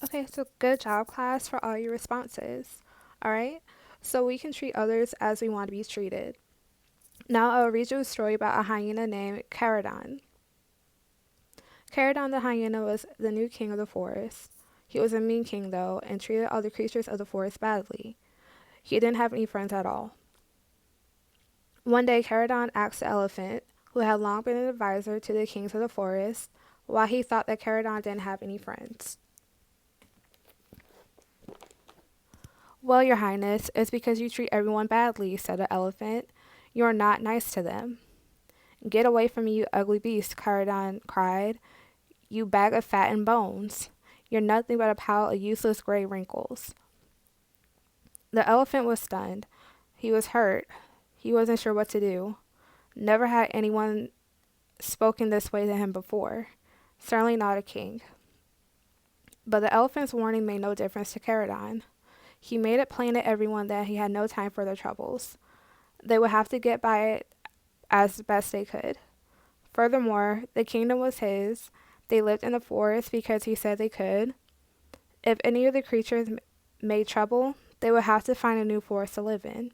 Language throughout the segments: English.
Okay, so good job, class, for all your responses. All right, so we can treat others as we want to be treated. Now I'll read you a story about a hyena named Caradon. Caradon the hyena was the new king of the forest. He was a mean king, though, and treated all the creatures of the forest badly. He didn't have any friends at all. One day, Caradon asked the elephant, who had long been an advisor to the kings of the forest, why he thought that Caradon didn't have any friends. Well, your highness, it's because you treat everyone badly, said the elephant. You are not nice to them. Get away from me, you ugly beast, Caradon cried. You bag of fat and bones. You're nothing but a pile of useless gray wrinkles. The elephant was stunned. He was hurt. He wasn't sure what to do. Never had anyone spoken this way to him before. Certainly not a king. But the elephant's warning made no difference to Caradon. He made it plain to everyone that he had no time for their troubles. They would have to get by it as best they could. Furthermore, the kingdom was his. They lived in the forest because he said they could. If any of the creatures made trouble, they would have to find a new forest to live in.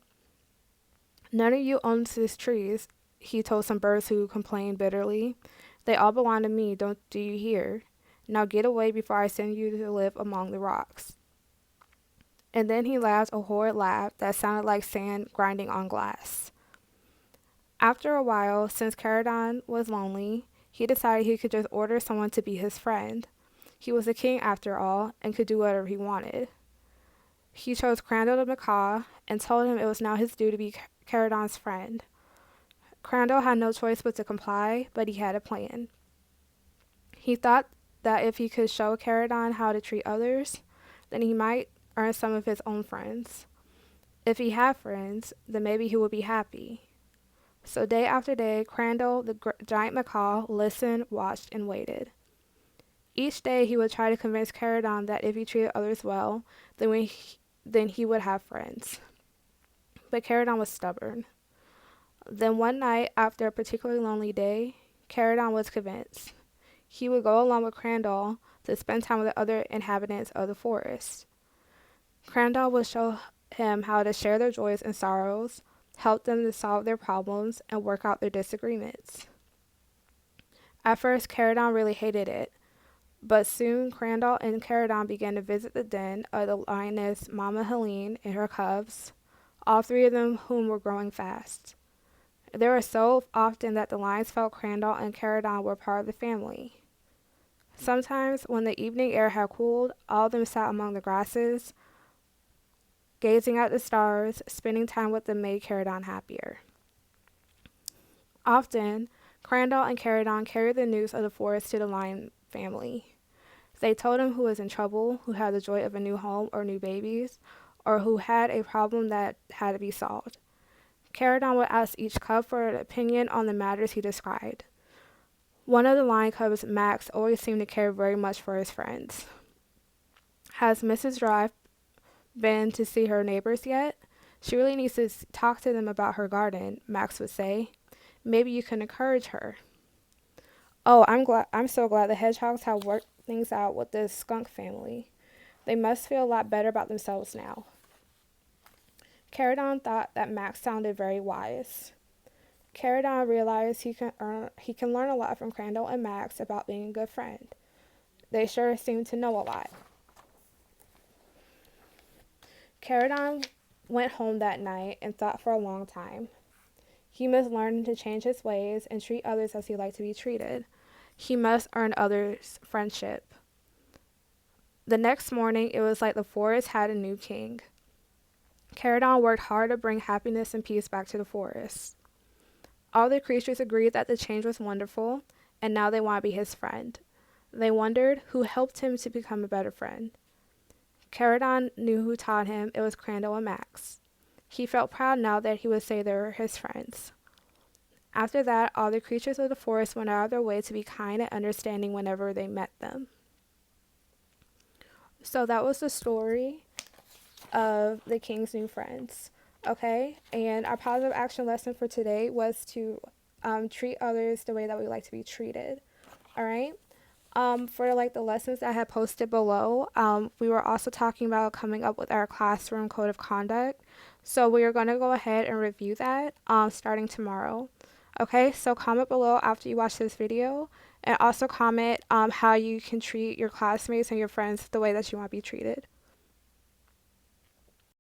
None of you owns these trees, he told some birds who complained bitterly. They all belong to me, don't do you hear? Now get away before I send you to live among the rocks. And then he laughed a horrid laugh that sounded like sand grinding on glass. After a while, since Caradon was lonely, he decided he could just order someone to be his friend. He was a king after all, and could do whatever he wanted. He chose Crandall the macaw and told him it was now his duty to be Caradon's friend. Crandall had no choice but to comply, but he had a plan. He thought that if he could show Caradon how to treat others, then he might earn some of his own friends. If he had friends, then maybe he would be happy. So day after day, Crandall, the giant macaw, listened, watched, and waited. Each day he would try to convince Caradon that if he treated others well, then he would have friends. But Caradon was stubborn. Then one night, after a particularly lonely day, Caradon was convinced. He would go along with Crandall to spend time with the other inhabitants of the forest. Crandall would show him how to share their joys and sorrows, help them to solve their problems, and work out their disagreements. At first, Caradon really hated it, but soon Crandall and Caradon began to visit the den of the lioness Mama Helene and her cubs, all three of them whom were growing fast. There were so often that the lions felt Crandall and Caradon were part of the family. Sometimes, when the evening air had cooled, all of them sat among the grasses, gazing at the stars. Spending time with them made Caradon happier. Often, Crandall and Caradon carried the news of the forest to the lion family. They told him who was in trouble, who had the joy of a new home or new babies, or who had a problem that had to be solved. Caradon would ask each cub for an opinion on the matters he described. One of the lion cubs, Max, always seemed to care very much for his friends. Has Mrs. Drive been to see her neighbors yet? She really needs to talk to them about her garden, Max would say. Maybe you can encourage her. Oh, I'm so glad the hedgehogs have worked things out with this skunk family. They must feel a lot better about themselves now. Caradon thought that Max sounded very wise. Caradon realized he can learn a lot from Crandall and Max about being a good friend. They sure seem to know a lot. Caradon went home that night and thought for a long time. He must learn to change his ways and treat others as he liked to be treated. He must earn others' friendship. The next morning, it was like the forest had a new king. Caradon worked hard to bring happiness and peace back to the forest. All the creatures agreed that the change was wonderful, and now they want to be his friend. They wondered who helped him to become a better friend. Caradon knew who taught him. It was Crandall and Max. He felt proud now that he would say they were his friends. After that, all the creatures of the forest went out of their way to be kind and understanding whenever they met them. So that was the story of the king's new friends. Okay, and our positive action lesson for today was to treat others the way that we like to be treated. All right. For like the lessons that I had posted below, we were also talking about coming up with our classroom code of conduct. So we are going to go ahead and review that starting tomorrow. Okay, so comment below after you watch this video, and also comment how you can treat your classmates and your friends the way that you want to be treated.